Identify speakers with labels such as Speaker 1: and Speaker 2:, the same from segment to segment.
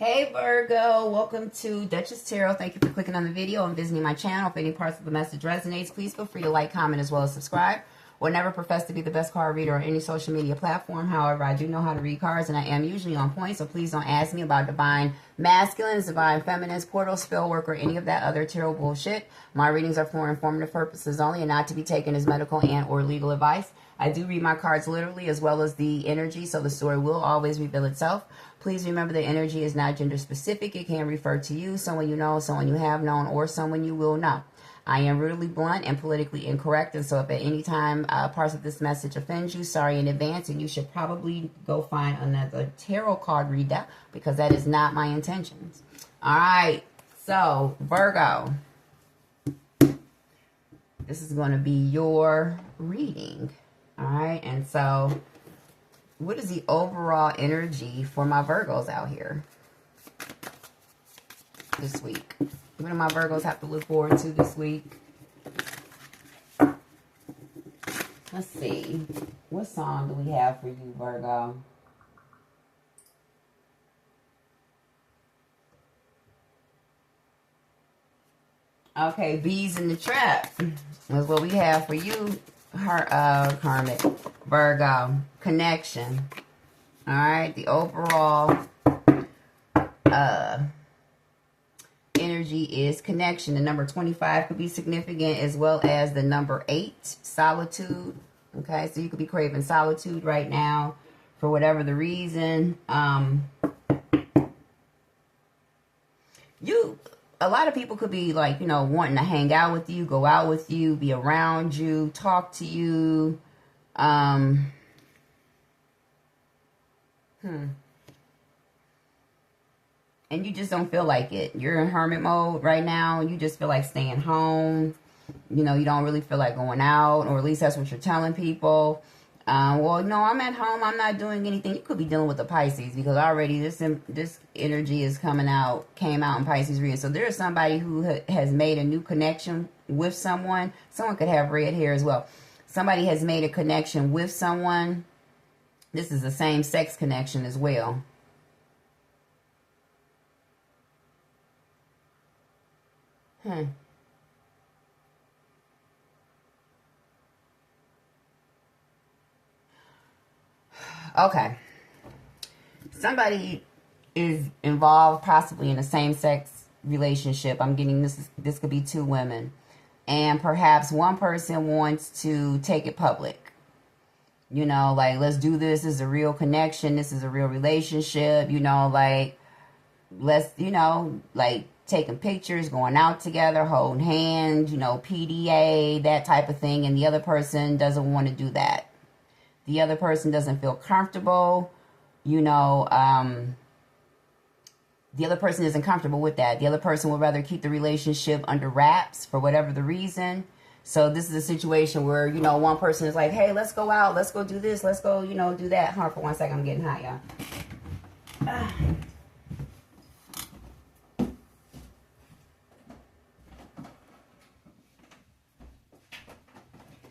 Speaker 1: Hey Virgo, welcome to Duchess Tarot. Thank you for clicking on the video and visiting my channel. If any parts of the message resonates, please feel free to like, comment, as well as subscribe. Will never profess to be the best card reader on any social media platform. However, I do know how to read cards and I am usually on point, so please don't ask me about divine masculines, divine feminines, portal, spell work, or any of that other tarot bullshit. My readings are for informative purposes only and not to be taken as medical and or legal advice. I do read my cards literally as well as the energy, so the story will always reveal itself. Please remember the energy is not gender specific. It can refer to you, someone you know, someone you have known, or someone you will know. I am brutally blunt and politically incorrect, and so if at any time parts of this message offends you, sorry in advance, and you should probably go find another tarot card reader because that is not my intentions. All right, so Virgo, this is going to be your reading. All right, and so what is the overall energy for my Virgos out here this week? What do my Virgos have to look forward to this week? Let's see. What song do we have for you, Virgo? Okay, Bees in the Trap is what we have for you, Karmic Virgo. Connection. All right, the overall energy is connection. The number 25 could be significant, as well as the number 8, solitude. Okay, so you could be craving solitude right now for whatever the reason. A lot of people could be like, you know, wanting to hang out with you, go out with you, be around you, talk to you. And you just don't feel like it. You're in hermit mode right now. You just feel like staying home. You know, you don't really feel like going out, or at least that's what you're telling people. Well, no, I'm at home. I'm not doing anything. You could be dealing with the Pisces because already this energy is came out in Pisces reading. So there is somebody who has made a new connection with someone. Someone could have red hair as well. Somebody has made a connection with someone. This is a same-sex connection as well. Okay. Somebody is involved possibly in a same-sex relationship. I'm getting this could be two women. And perhaps one person wants to take it public. You know, like, let's do this. This is a real connection. This is a real relationship. You know, like, let's, you know, like, taking pictures, going out together, holding hands, you know, PDA, that type of thing. And the other person doesn't want to do that. The other person doesn't feel comfortable. You know, the other person isn't comfortable with that. The other person would rather keep the relationship under wraps for whatever the reason. So this is a situation where, you know, one person is like, hey, let's go out. Let's go do this. Let's go, you know, do that. Hold on for 1 second. I'm getting hot, y'all.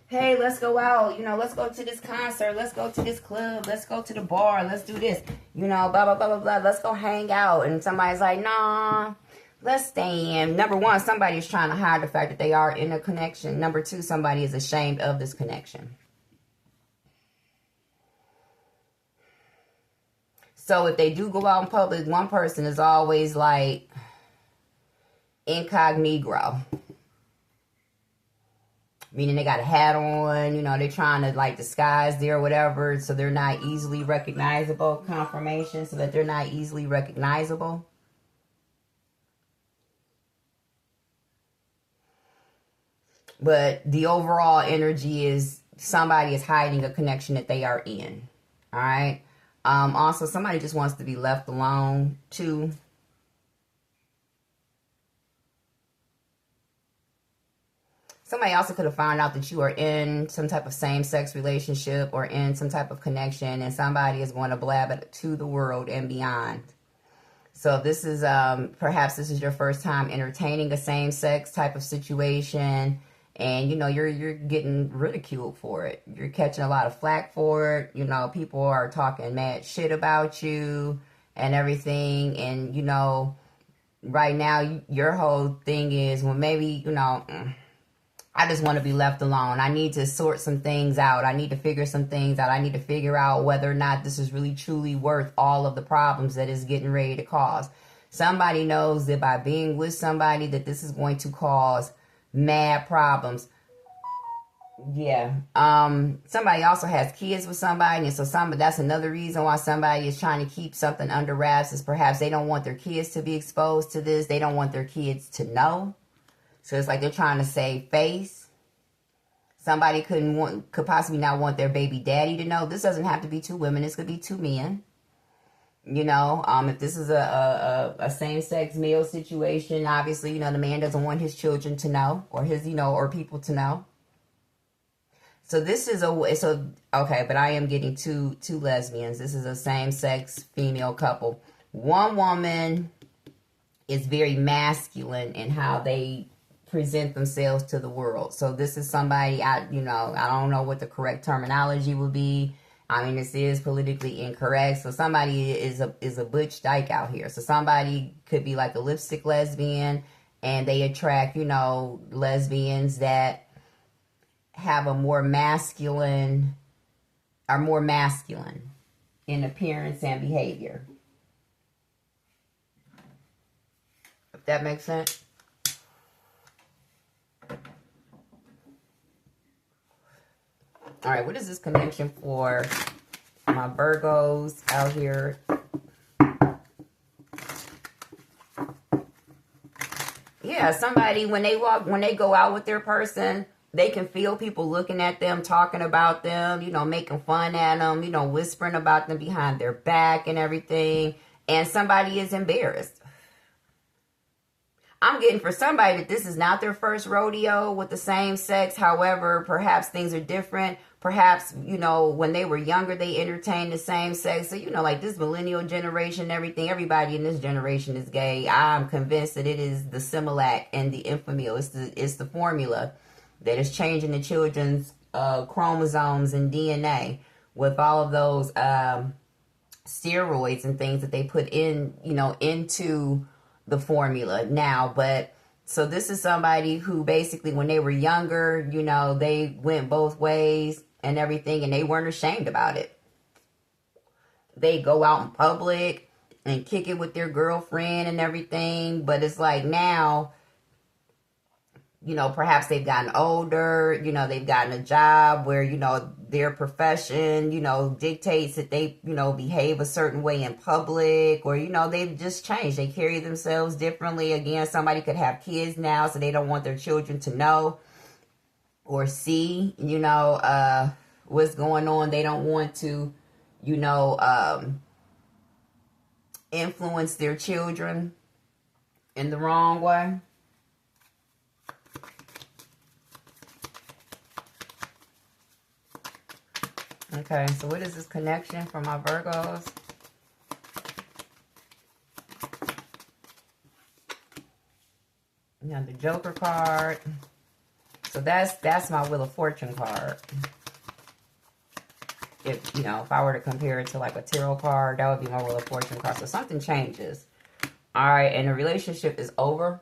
Speaker 1: Hey, let's go out. You know, let's go to this concert. Let's go to this club. Let's go to the bar. Let's do this. You know, blah, blah, blah, blah, blah. Let's go hang out. And somebody's like, nah. Let's stay in. Number one, somebody is trying to hide the fact that they are in a connection. Number two, somebody is ashamed of this connection. So if they do go out in public, one person is always like incognito. Meaning they got a hat on, you know, they're trying to like disguise there or whatever. So they're not easily recognizable. Confirmation so that they're not easily recognizable. But the overall energy is somebody is hiding a connection that they are in. All right. Also, somebody just wants to be left alone too. Somebody also could have found out that you are in some type of same-sex relationship or in some type of connection, and somebody is going to blab it to the world and beyond. So this is, perhaps this is your first time entertaining a same-sex type of situation. And, you know, you're getting ridiculed for it. You're catching a lot of flack for it. You know, people are talking mad shit about you. and everything. And, you know, right now, your whole thing is, well, maybe, you know, I just want to be left alone. I need to sort some things out. I need to figure some things out. I need to figure out whether or not this is really truly worth all of the problems that it's getting ready to cause. Somebody knows that by being with somebody that this is going to cause mad problems. Yeah. Somebody also has kids with somebody, and so that's another reason why somebody is trying to keep something under wraps, is perhaps they don't want their kids to be exposed to this. They don't want their kids to know. So it's like they're trying to save face. Somebody could possibly not want their baby daddy to know. This doesn't have to be two women. This could be two men. You know, if this is a same-sex male situation, obviously, you know, the man doesn't want his children to know, or his, you know, or people to know. So this is okay, but I am getting two lesbians. This is a same-sex female couple. One woman is very masculine in how they present themselves to the world. So this is somebody, I don't know what the correct terminology would be. I mean, this is politically incorrect. So somebody is a butch dyke out here. So somebody could be like a lipstick lesbian, and they attract, you know, lesbians that have a more masculine in appearance and behavior. If that makes sense. All right, what is this connection for my Virgos out here? Yeah, somebody, when they go out with their person, they can feel people looking at them, talking about them, you know, making fun at them, you know, whispering about them behind their back and everything. And somebody is embarrassed. I'm getting for somebody that this is not their first rodeo with the same sex. However, perhaps things are different. Perhaps, you know, when they were younger, they entertained the same sex. So, you know, like this millennial generation, everything, everybody in this generation is gay. I'm convinced that it is the Similac and the Infamil. It's the formula that is changing the children's chromosomes and DNA with all of those steroids and things that they put in, you know, into the formula now. But so this is somebody who basically, when they were younger, you know, they went both ways and everything, and they weren't ashamed about it. They go out in public and kick it with their girlfriend and everything. But it's like now, you know, perhaps they've gotten older, you know, they've gotten a job where, you know, their profession, you know, dictates that they, you know, behave a certain way in public, or, you know, they've just changed. They carry themselves differently. Again, somebody could have kids now, so they don't want their children to know or see, you know, what's going on. They don't want to, you know, influence their children in the wrong way. Okay, so what is this connection for my Virgos? You have the Joker card. So that's my Wheel of Fortune card. If, you know, if I were to compare it to like a tarot card, that would be my Wheel of Fortune card. So something changes. All right, and the relationship is over.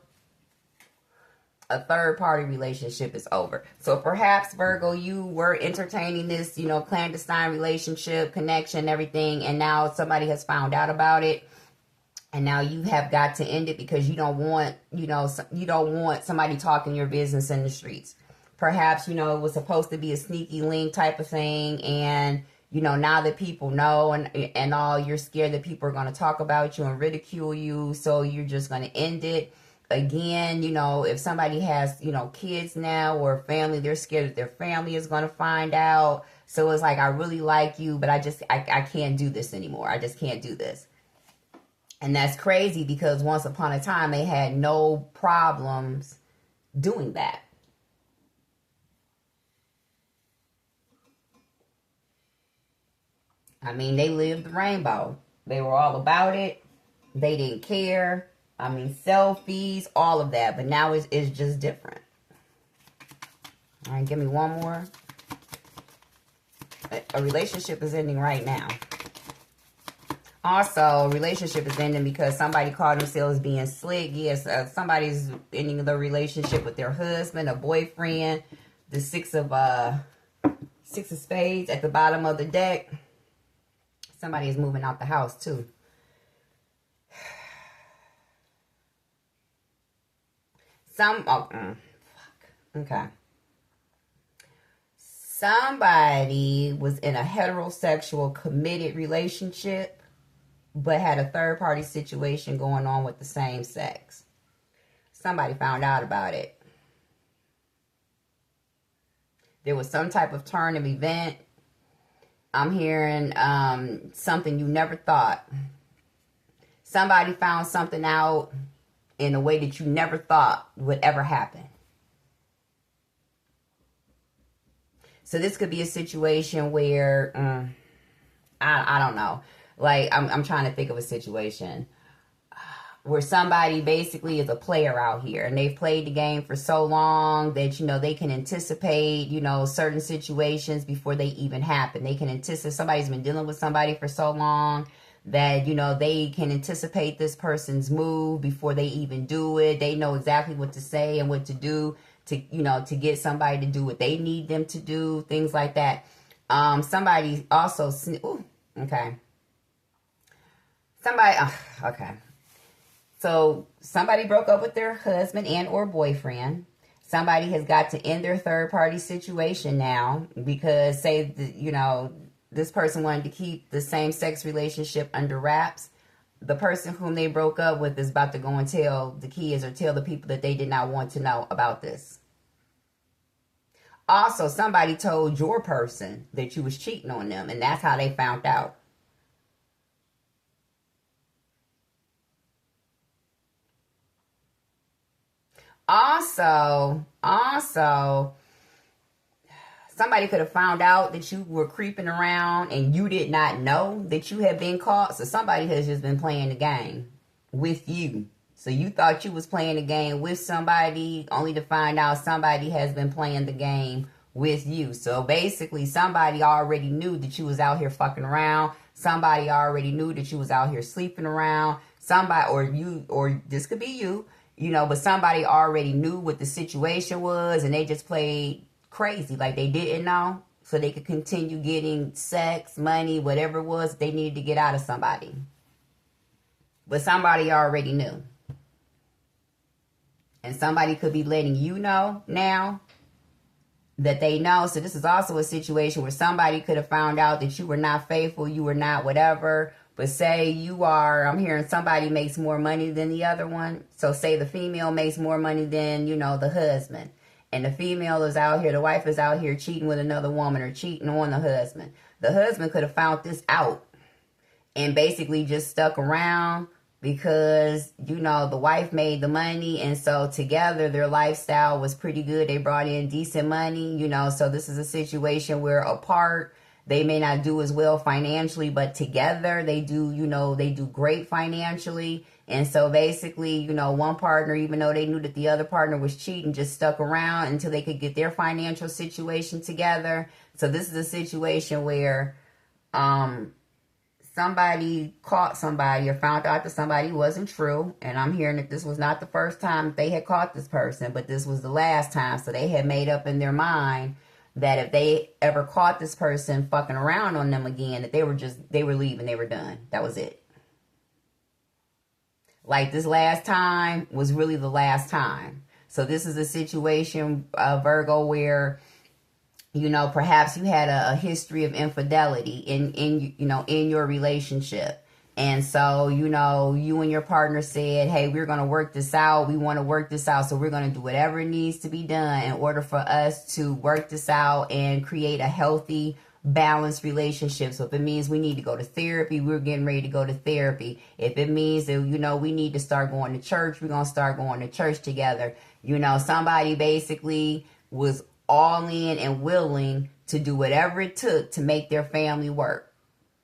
Speaker 1: A third-party relationship is over. So perhaps, Virgo, you were entertaining this, you know, clandestine relationship, connection, everything, and now somebody has found out about it, and now you have got to end it because you don't want, you know, you don't want somebody talking your business in the streets. Perhaps, you know, it was supposed to be a sneaky link type of thing, and, you know, now that people know and all, you're scared that people are going to talk about you and ridicule you, so you're just going to end it. Again, you know, if somebody has, you know, kids now or family, they're scared that their family is going to find out. So it's like, I really like you, but I can't do this anymore. I just can't do this. And that's crazy because once upon a time, they had no problems doing that. I mean, they lived the rainbow. They were all about it. They didn't care. I mean, selfies, all of that. But now it's just different. All right, give me one more. A relationship is ending right now. Also, relationship is ending because somebody called themselves being slick. Yes, somebody's ending the relationship with their husband, a boyfriend. The six of spades at the bottom of the deck. Somebody is moving out the house too. Okay. Somebody was in a heterosexual committed relationship, but had a third party situation going on with the same sex. Somebody found out about it. There was some type of turn of event. I'm hearing something you never thought. Somebody found something out in a way that you never thought would ever happen. So this could be a situation where, I don't know. Like, I'm trying to think of a situation where somebody basically is a player out here and they've played the game for so long that, you know, they can anticipate, you know, certain situations before they even happen. They can anticipate, somebody's been dealing with somebody for so long that, you know, they can anticipate this person's move before they even do it. They know exactly what to say and what to do to, you know, to get somebody to do what they need them to do, things like that. Somebody also, okay. Okay. So somebody broke up with their husband and or boyfriend. Somebody has got to end their third party situation now because say, you know, this person wanted to keep the same sex relationship under wraps. The person whom they broke up with is about to go and tell the kids or tell the people that they did not want to know about this. Also, somebody told your person that you was cheating on them, and that's how they found out. Also, somebody could have found out that you were creeping around and you did not know that you had been caught. So somebody has just been playing the game with you. So you thought you was playing the game with somebody only to find out somebody has been playing the game with you. So basically somebody already knew that you was out here fucking around. Somebody already knew that you was out here sleeping around. Somebody, or this could be you, you know, but somebody already knew what the situation was and they just played crazy like they didn't know so they could continue getting sex, money, whatever it was they needed to get out of somebody. But somebody already knew. And somebody could be letting you know now that they know. So this is also a situation where somebody could have found out that you were not faithful, you were not whatever. But say you are, I'm hearing somebody makes more money than the other one. So say the female makes more money than, you know, the husband. And the female is out here, the wife is out here cheating with another woman or cheating on the husband. The husband could have found this out and basically just stuck around because, you know, the wife made the money. And so together their lifestyle was pretty good. They brought in decent money, you know. So this is a situation where apart, they may not do as well financially, but together they do, you know, they do great financially. And so basically, you know, one partner, even though they knew that the other partner was cheating, just stuck around until they could get their financial situation together. So this is a situation where somebody caught somebody or found out that somebody wasn't true. And I'm hearing that this was not the first time they had caught this person, but this was the last time. So they had made up in their mind that if they ever caught this person fucking around on them again, that they were leaving, they were done. That was it. Like this last time was really the last time. So this is a situation, Virgo, where, you know, perhaps you had a history of infidelity in your relationship. And so, you know, you and your partner said, hey, we're going to work this out. We want to work this out. So we're going to do whatever needs to be done in order for us to work this out and create a healthy, balanced relationship. So if it means we need to go to therapy, we're getting ready to go to therapy. If it means that, you know, we need to start going to church, we're going to start going to church together. You know, somebody basically was all in and willing to do whatever it took to make their family work.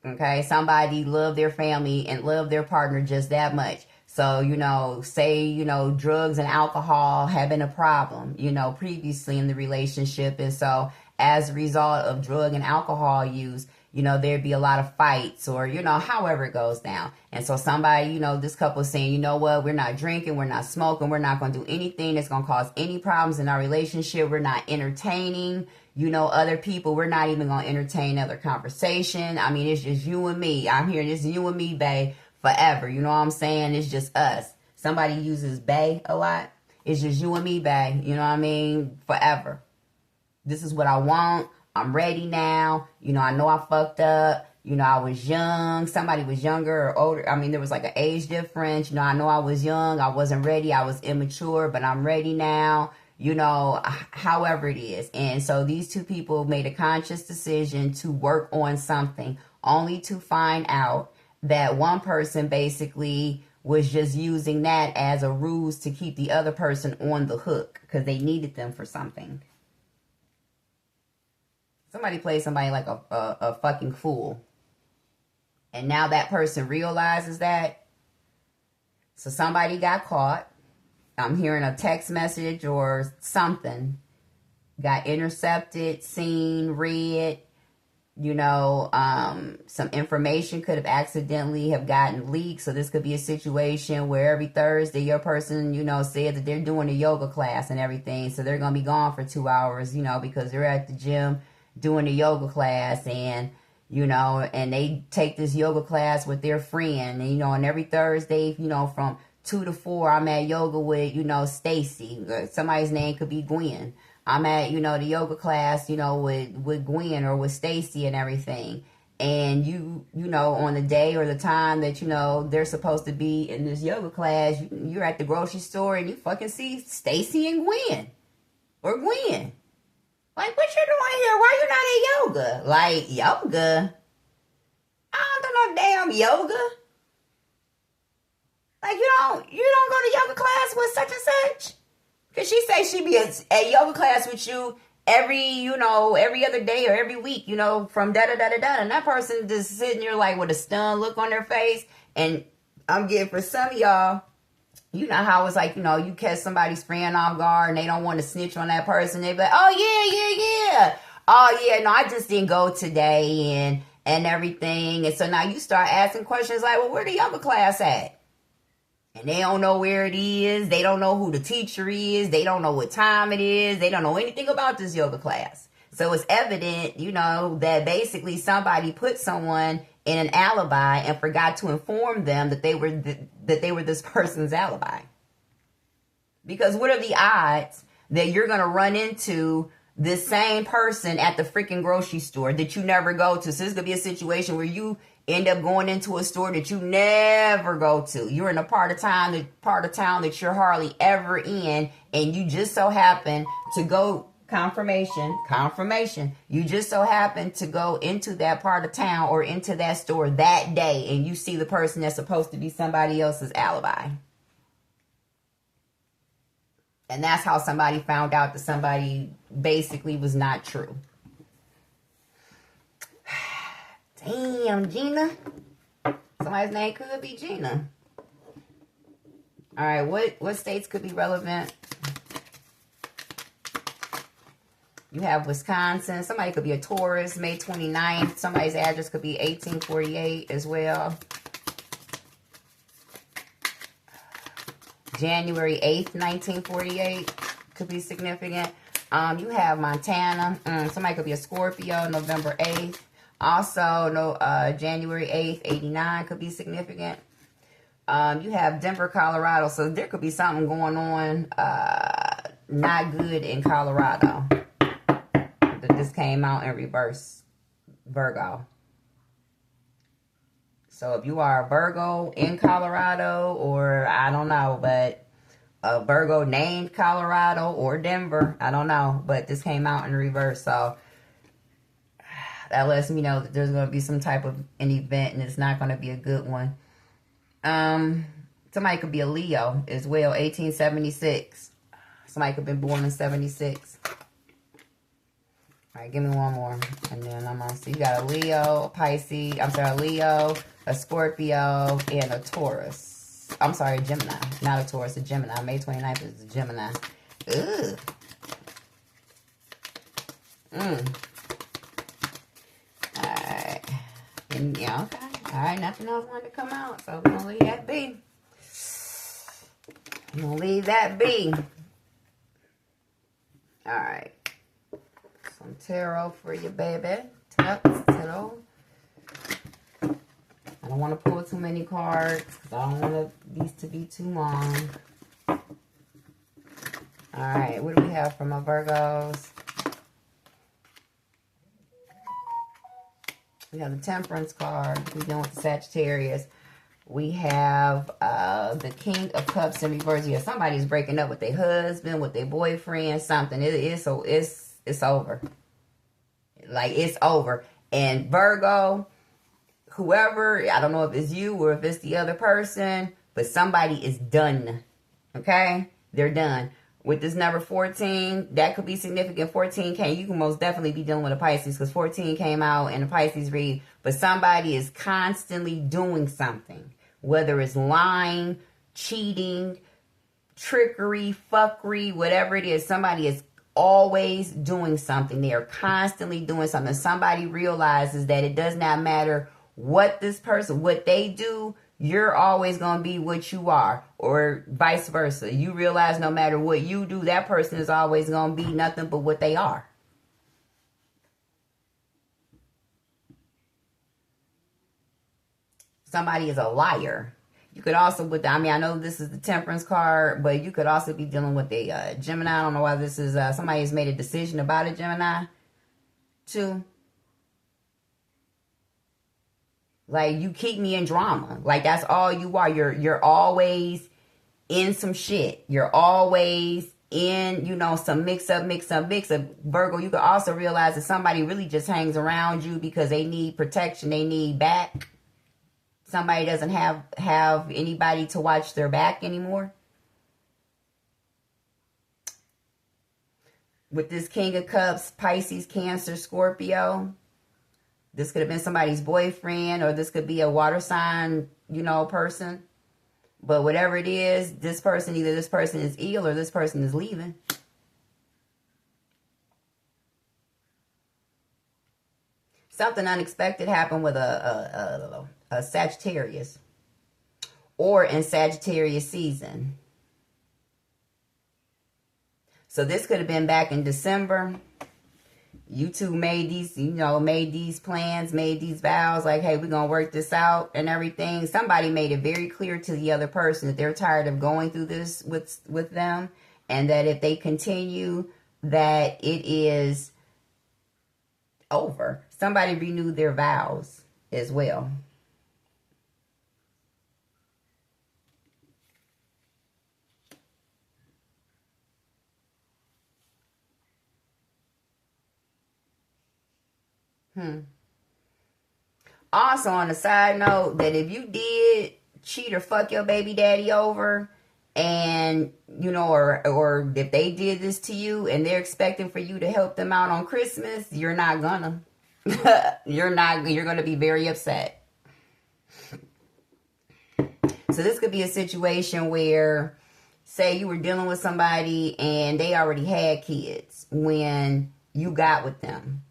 Speaker 1: Okay, somebody loved their family and loved their partner just that much. So, you know, say, you know, drugs and alcohol have been a problem, you know, previously in the relationship. And so as a result of drug and alcohol use, you know, there'd be a lot of fights or, you know, however it goes down. And so somebody, you know, this couple is saying, you know what, we're not drinking, we're not smoking, we're not going to do anything that's going to cause any problems in our relationship. We're not entertaining, you know, other people. We're not even going to entertain other conversation. I mean, it's just you and me. I'm here, it's you and me, babe, forever. You know what I'm saying? It's just us. Somebody uses bae a lot. It's just you and me, babe. You know what I mean? Forever. This is what I want. I'm ready now. You know, I know I fucked up. You know, I was young. Somebody was younger or older. I mean, there was like an age difference. You know, I know I was young. I wasn't ready. I was immature, but I'm ready now. You know, however it is. And so these two people made a conscious decision to work on something, only to find out that one person basically was just using that as a ruse to keep the other person on the hook because they needed them for something. Somebody played somebody like a fucking fool. And now that person realizes that. So somebody got caught. I'm hearing a text message or something. Got intercepted, seen, read. You know, some information could have accidentally have gotten leaked. So this could be a situation where every Thursday your person, you know, said that they're doing a yoga class and everything. So they're going to be gone for 2 hours, you know, because they're at the gym doing a yoga class and, you know, and they take this yoga class with their friend. And, you know, and every Thursday, you know, from 2 to 4, I'm at yoga with, you know, Stacy. Somebody's name could be Gwen. I'm at, you know, the yoga class, you know, with Gwen or with Stacy and everything. And you know, on the day or the time that, you know, they're supposed to be in this yoga class, you're at the grocery store and you fucking see Stacy and Gwen. Or Gwen. Like, what you doing here? Why you not at yoga? Like, yoga? I don't do no damn yoga. Like, you don't go to yoga class with such and such? Because she say she be at yoga class with you every other day or every week, you know, from da-da-da-da-da. And that person just sitting there like with a stunned look on their face. And I'm getting for some of y'all, you know how it's like, you know, you catch somebody's friend off guard and they don't want to snitch on that person. They be like, oh, yeah. Oh, yeah, no, I just didn't go today and everything. And so now you start asking questions like, well, where the yoga class at? And they don't know where it is. They don't know who the teacher is. They don't know what time it is. They don't know anything about this yoga class. So it's evident, you know, that basically somebody put someone in an alibi and forgot to inform them that they were this person's alibi. Because what are the odds that you're going to run into this same person at the freaking grocery store that you never go to? So this could be a situation where you end up going into a store that you never go to. You're in a part of town that you're hardly ever in, and you just so happen to go confirmation. You just so happen to go into that part of town or into that store that day, and you see the person that's supposed to be somebody else's alibi. And that's how somebody found out that somebody basically was not true. Damn, Gina. Somebody's name could be Gina. All right, what states could be relevant? You have Wisconsin. Somebody could be a Taurus, May 29th. Somebody's address could be 1848 as well. January 8th, 1948 could be significant. You have Montana. Somebody could be a Scorpio, November 8th. Also, January 8th, 89 could be significant. You have Denver, Colorado. So there could be something going on not good in Colorado. This came out in reverse, Virgo. So if you are a Virgo in Colorado, or I don't know, but a Virgo named Colorado or Denver, I don't know, but this came out in reverse. So that lets me know that there's going to be some type of an event, and it's not going to be a good one. Somebody could be a Leo as well, 1876. Somebody could have been born in 76. All right, give me one more, and then I'm going to see. You got a Leo, a Pisces, a Leo, a Scorpio, and a Taurus. I'm sorry, a Gemini. Not a Taurus, a Gemini. May 29th is a Gemini. Ugh. Alright. Yeah, okay. All right, nothing else wanted to come out, so we're going to leave that be. I'm going to leave that be. All right. Some tarot for you, baby. Tarot. I don't want to pull too many cards because I don't want these to be too long. All right, what do we have for my Virgos? We have the Temperance card. We're dealing with the Sagittarius. We have the King of Cups in reverse. Yeah, somebody's breaking up with their husband, with their boyfriend, something. It's over. Like, it's over. And Virgo, whoever, I don't know if it's you or if it's the other person, but somebody is done. Okay? They're done. With this number 14, that could be significant. 14 came. You can most definitely be dealing with a Pisces because 14 came out in a Pisces read. But somebody is constantly doing something. Whether it's lying, cheating, trickery, fuckery, whatever it is. Somebody is always doing something. They are constantly doing something. Somebody realizes that it does not matter what this person, what they do, you're always going to be what you are, or vice versa. You realize no matter what you do, that person is always going to be nothing but what they are. Somebody is a liar. You could also, I know this is the Temperance card, but you could also be dealing with a Gemini. I don't know why this is, somebody has made a decision about a Gemini, too. Like, you keep me in drama. Like, that's all you are. You're always in some shit. You're always in, some mix-up. Virgo, you can also realize that somebody really just hangs around you because they need protection. They need back. Somebody doesn't have anybody to watch their back anymore. With this King of Cups, Pisces, Cancer, Scorpio. This could have been somebody's boyfriend, or this could be a water sign, person. But whatever it is, either this person is ill or this person is leaving. Something unexpected happened with a Sagittarius, or in Sagittarius season. So this could have been back in December. You two made these plans, made these vows, like, hey, we're going to work this out and everything. Somebody made it very clear to the other person that they're tired of going through this with them, and that if they continue, that it is over. Somebody renewed their vows as well. Also, on a side note, that if you did cheat or fuck your baby daddy over, and, or if they did this to you and they're expecting for you to help them out on Christmas, you're not gonna. You're gonna be very upset. So this could be a situation where, say you were dealing with somebody and they already had kids when you got with them.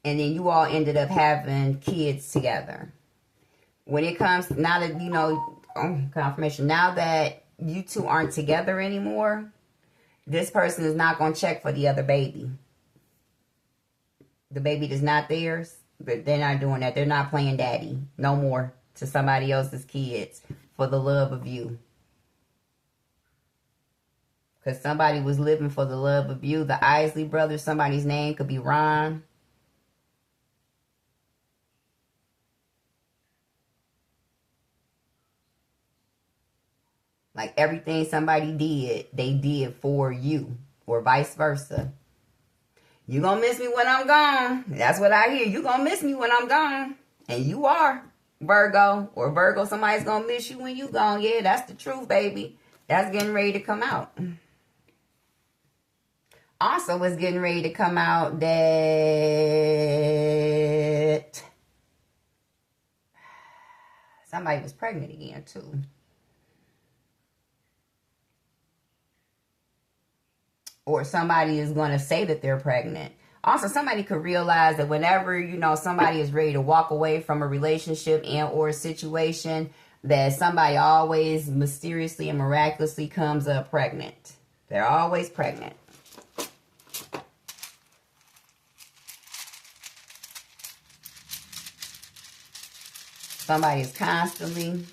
Speaker 1: And then you all ended up having kids together. When it comes, now that, confirmation, now that you two aren't together anymore, this person is not going to check for the other baby. The baby is not theirs, but they're not doing that. They're not playing daddy no more to somebody else's kids for the love of you. Because somebody was living for the love of you. The Isley brothers, somebody's name could be Ron. Like, everything somebody did, they did for you, or vice versa. You gonna miss me when I'm gone. That's what I hear. You gonna miss me when I'm gone. And you are, Virgo. Or Virgo, somebody's gonna miss you when you gone. Yeah, that's the truth, baby. That's getting ready to come out. Also, it's getting ready to come out that somebody was pregnant again, too. Or somebody is going to say that they're pregnant. Also, somebody could realize that whenever, you know, somebody is ready to walk away from a relationship and or a situation, that somebody always mysteriously and miraculously comes up pregnant. They're always pregnant. Somebody is constantly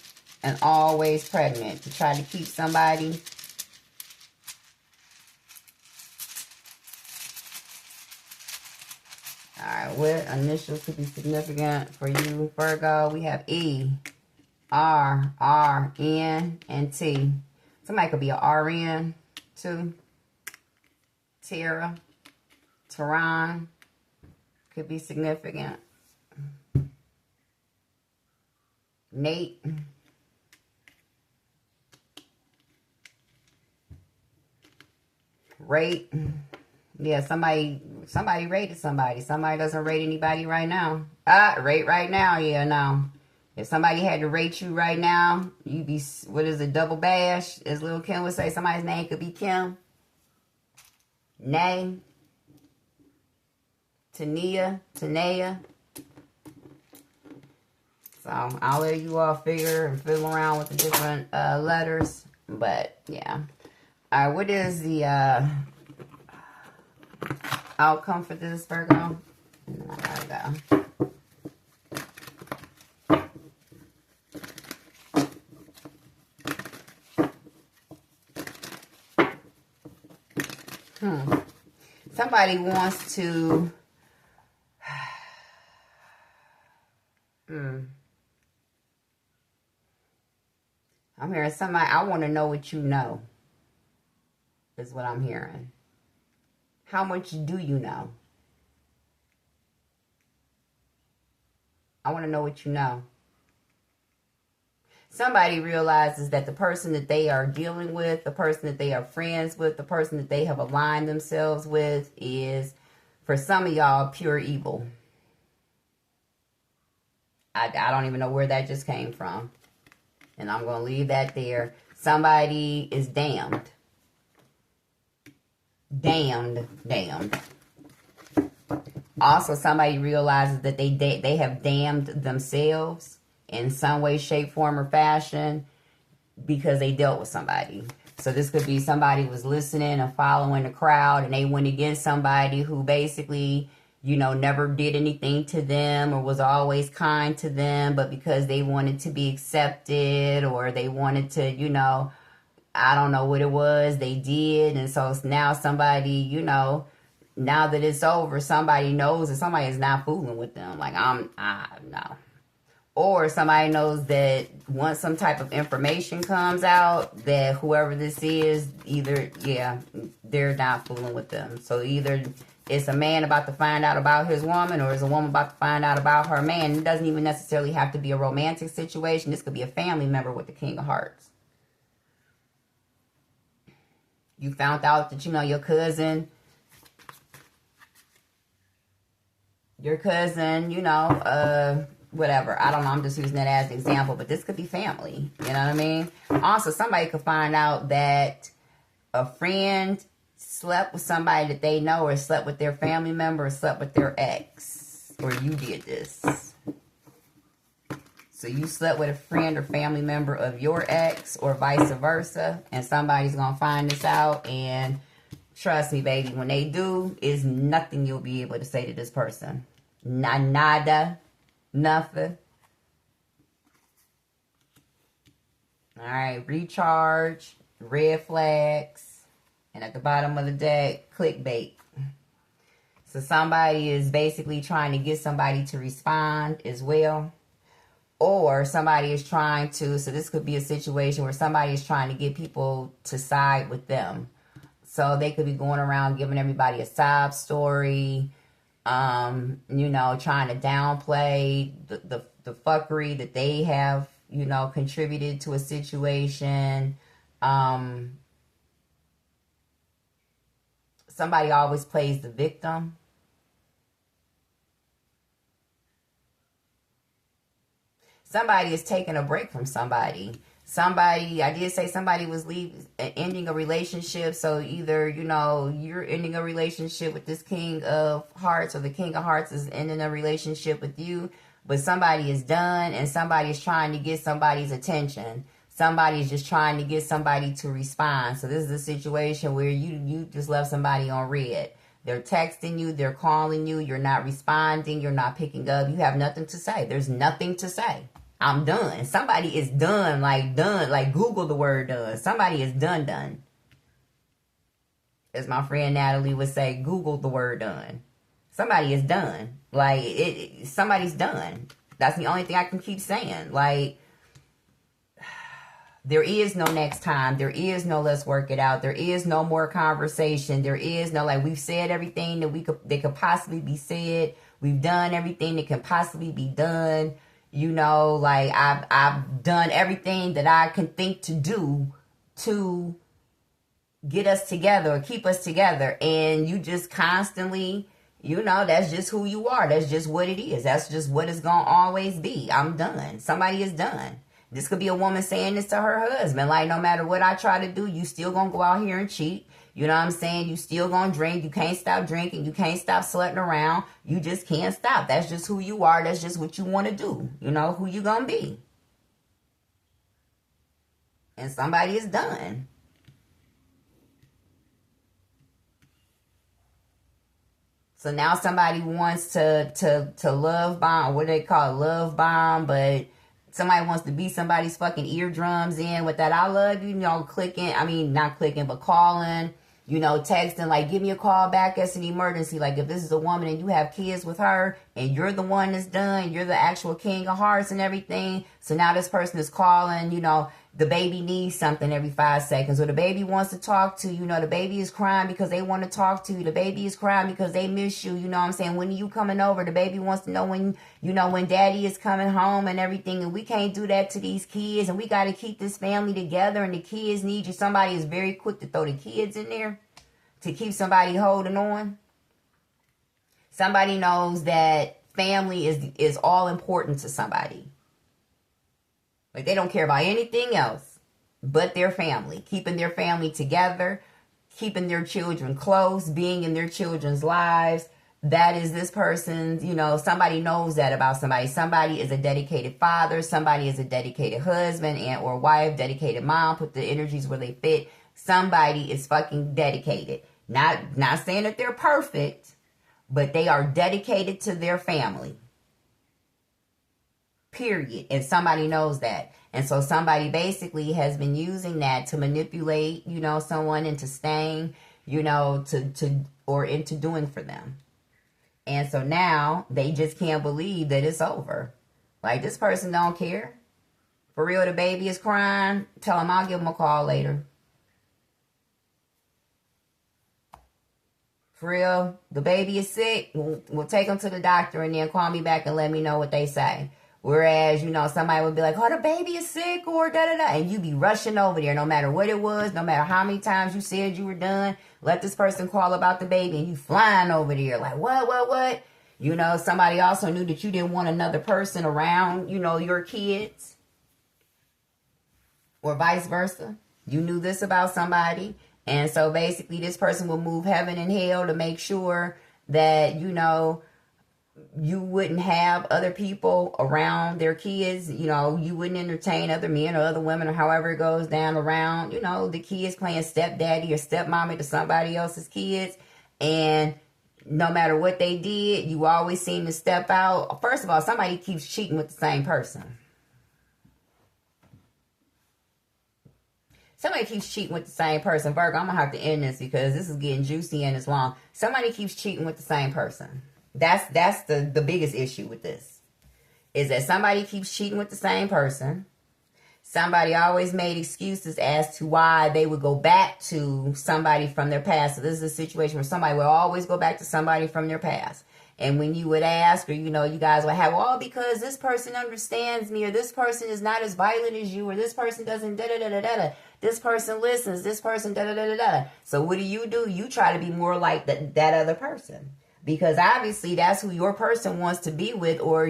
Speaker 1: and always pregnant to try to keep somebody. Alright, what initials could be significant for you, Virgo? We have E, R, R, N, and T. Somebody could be an RN, too. Tara, Tehran could be significant. Nate. Rate. Yeah, somebody rated somebody. Somebody doesn't rate anybody right now. Rate right now. Yeah, no. If somebody had to rate you right now, you'd be, what is it, double bash? As Lil Kim would say, somebody's name could be Kim. Nay. Tanea. So, I'll let you all figure and fiddle around with the different letters. But, yeah. Alright, what is the outcome for this, Virgo? And then I gotta go. Somebody wants to... I'm hearing somebody, I want to know what you know. Is what I'm hearing. How much do you know? I want to know what you know. Somebody realizes that the person that they are dealing with, the person that they are friends with, the person that they have aligned themselves with is, for some of y'all, pure evil. I don't even know where that just came from. And I'm going to leave that there. Somebody is damned. Damned. Also, somebody realizes that they have damned themselves in some way, shape, form, or fashion because they dealt with somebody. So this could be somebody was listening and following the crowd and they went against somebody who basically, you know, never did anything to them or was always kind to them, but because they wanted to be accepted or they wanted to, you know, I don't know what it was, they did. And so now somebody, you know, now that it's over, somebody knows that somebody is not fooling with them. Like, no. Or somebody knows that once some type of information comes out, that whoever this is, either, yeah, they're not fooling with them. So either it's a man about to find out about his woman, or it's a woman about to find out about her man. It doesn't even necessarily have to be a romantic situation. This could be a family member with the King of Hearts. You found out that, you know, your cousin, you know, whatever. I don't know. I'm just using that as an example, but this could be family. You know what I mean? Also, somebody could find out that a friend slept with somebody that they know, or slept with their family member, or slept with their ex, or you did this. So you slept with a friend or family member of your ex, or vice versa, and somebody's going to find this out, and trust me, baby, when they do, is nothing you'll be able to say to this person. Nada. Nothing. Alright, recharge, red flags, and at the bottom of the deck, clickbait. So somebody is basically trying to get somebody to respond as well. Or somebody is trying to, so this could be a situation where somebody is trying to get people to side with them. So they could be going around giving everybody a sob story, you know, trying to downplay the fuckery that they have, you know, contributed to a situation. Somebody always plays the victim. Somebody is taking a break from somebody. somebody, I did say somebody was ending a relationship. So either, you know, you're ending a relationship with this King of Hearts, or the King of Hearts is ending a relationship with you. But somebody is done, and somebody is trying to get somebody's attention. Somebody's just trying to get somebody to respond. So this is a situation where you just left somebody on red. They're texting you, they're calling you, you're not responding, you're not picking up, you have nothing to say. There's nothing to say. I'm done. Somebody is done, like Google the word done. Somebody is done. As my friend Natalie would say, Google the word done. Somebody is done. Like, somebody's done. That's the only thing I can keep saying. Like, there is no next time. There is no let's work it out. There is no more conversation. There is no, like, we've said everything that could possibly be said. We've done everything that can possibly be done. You know, like, I've done everything that I can think to do to get us together or keep us together. And you just constantly, you know, that's just who you are. That's just what it is. That's just what it's going to always be. I'm done. Somebody is done. This could be a woman saying this to her husband. Like, no matter what I try to do, you still going to go out here and cheat. You know what I'm saying? You still going to drink. You can't stop drinking. You can't stop slutting around. You just can't stop. That's just who you are. That's just what you want to do. You know, who you going to be. And somebody is done. So now somebody wants to love bomb, what do they call it? Love bomb, but somebody wants to be somebody's fucking eardrums in with that I love you, you know, clicking. I mean, not clicking, but calling, you know, texting, like, give me a call back as an emergency. Like, if this is a woman and you have kids with her and you're the one that's done, you're the actual King of Hearts and everything. So now this person is calling, you know, the baby needs something every 5 seconds, or the baby wants to talk to you. You know, the baby is crying because they want to talk to you. The baby is crying because they miss you. You know what I'm saying? When are you coming over? The baby wants to know when, you know, when daddy is coming home and everything. And we can't do that to these kids. And we got to keep this family together. And the kids need you. Somebody is very quick to throw the kids in there to keep somebody holding on. Somebody knows that family is all important to somebody. Like, they don't care about anything else but their family, keeping their family together, keeping their children close, being in their children's lives. That is this person's, you know, somebody knows that about somebody. Somebody is a dedicated father. Somebody is a dedicated husband and or wife, dedicated mom, put the energies where they fit. Somebody is fucking dedicated. Not saying that they're perfect, but they are dedicated to their family. Period. And somebody knows that. And so somebody basically has been using that to manipulate, you know, someone into staying, you know, into doing for them. And so now they just can't believe that it's over. Like, this person don't care. For real, the baby is crying. Tell him I'll give him a call later. For real, the baby is sick. We'll take him to the doctor and then call me back and let me know what they say. Whereas, you know, somebody would be like, oh, the baby is sick or da-da-da. And you be rushing over there no matter what it was, no matter how many times you said you were done. Let this person call about the baby and you flying over there like, what? You know, somebody also knew that you didn't want another person around, you know, your kids. Or vice versa. You knew this about somebody. And so basically this person will move heaven and hell to make sure that, you know, you wouldn't have other people around their kids. You know, you wouldn't entertain other men or other women or however it goes down around, you know, the kids playing stepdaddy or stepmommy to somebody else's kids. And no matter what they did, you always seem to step out. First of all, somebody keeps cheating with the same person. Somebody keeps cheating with the same person. Virgo, I'm going to have to end this because this is getting juicy and it's long. Somebody keeps cheating with the same person. That's the biggest issue with this. Is that somebody keeps cheating with the same person. Somebody always made excuses as to why they would go back to somebody from their past. So this is a situation where somebody will always go back to somebody from their past. And when you would ask, or, you know, you guys would have, well, because this person understands me, or this person is not as violent as you, or this person doesn't da-da-da-da-da-da. This person listens, this person da-da-da-da-da. So what do? You try to be more like that other person. Because obviously that's who your person wants to be with, or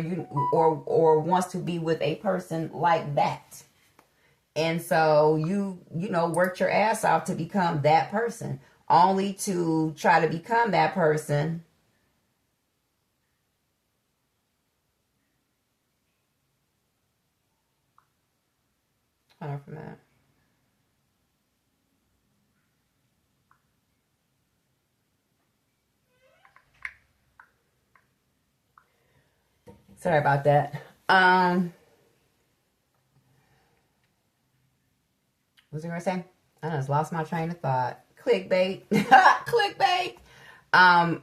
Speaker 1: wants to be with a person like that. And so you know, worked your ass off to become that person, only to try to become that person. Hold on for a minute. Sorry about that. What was I gonna say? I just lost my train of thought. Clickbait. Clickbait.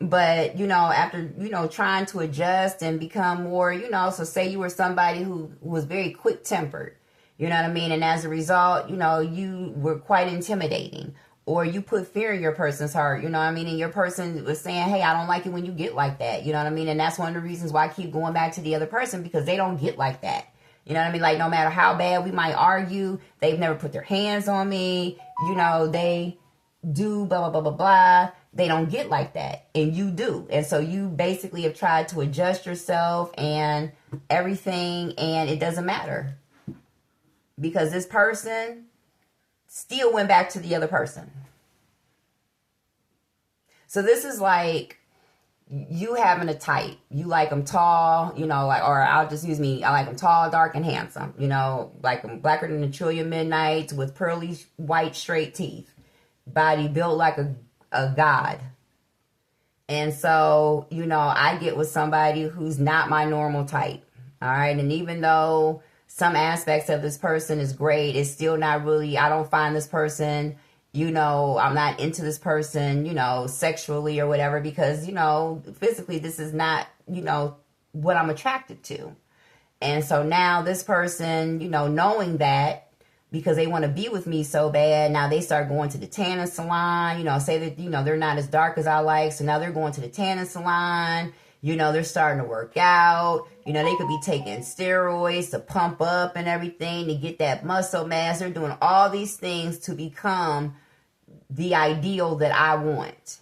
Speaker 1: But you know, after, you know, trying to adjust and become more, you know, so say you were somebody who was very quick tempered, you know what I mean? And as a result, you know, you were quite intimidating, or you put fear in your person's heart, you know what I mean? And your person was saying, hey, I don't like it when you get like that, you know what I mean? And that's one of the reasons why I keep going back to the other person, because they don't get like that. You know what I mean? Like, no matter how bad we might argue, they've never put their hands on me. You know, they do blah, blah, blah, blah, blah. They don't get like that. And you do. And so you basically have tried to adjust yourself and everything, and it doesn't matter. Because this person still went back to the other person. So this is like you having a type. You like them tall, you know, like, or I'll just use me. I like them tall, dark, and handsome. You know, like them blacker than the Trillium Midnights with pearly white straight teeth. Body built like a god. And so, you know, I get with somebody who's not my normal type. All right. And even though some aspects of this person is great, it's still not really, I don't find this person, you know, I'm not into this person, you know, sexually or whatever, because, you know, physically this is not, you know, what I'm attracted to. And so now this person, you know, knowing that, because they want to be with me so bad, now they start going to the tanning salon, you know, say that, you know, they're not as dark as I like, so now they're going to the tanning salon, you know, they're starting to work out, you know, they could be taking steroids to pump up and everything, to get that muscle mass. They're doing all these things to become the ideal that I want.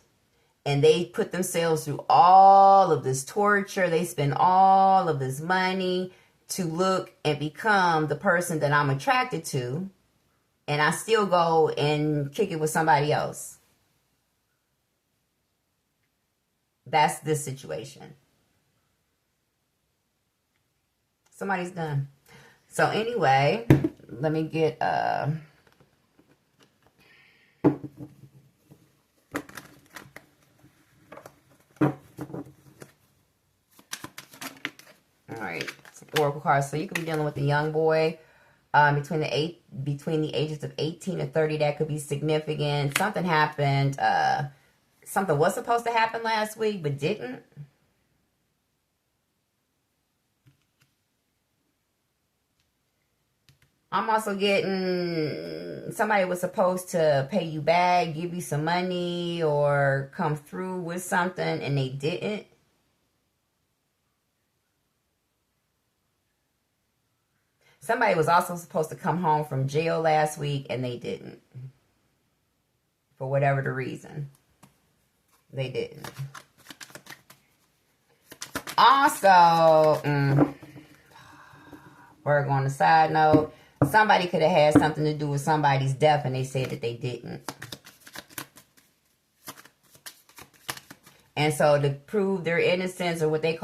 Speaker 1: And they put themselves through all of this torture. They spend all of this money to look and become the person that I'm attracted to. And I still go and kick it with somebody else. That's this situation. Somebody's done. So anyway, let me get all right, some oracle cards. So you could be dealing with a young boy between the ages of 18 and 30. That could be significant. Something happened. Something was supposed to happen last week, but didn't. I'm also getting somebody was supposed to pay you back, give you some money, or come through with something, and they didn't. Somebody was also supposed to come home from jail last week, and they didn't. For whatever the reason. They didn't. Also, Virgo, on the side note, somebody could have had something to do with somebody's death, and they said that they didn't. And so to prove their innocence, or what they call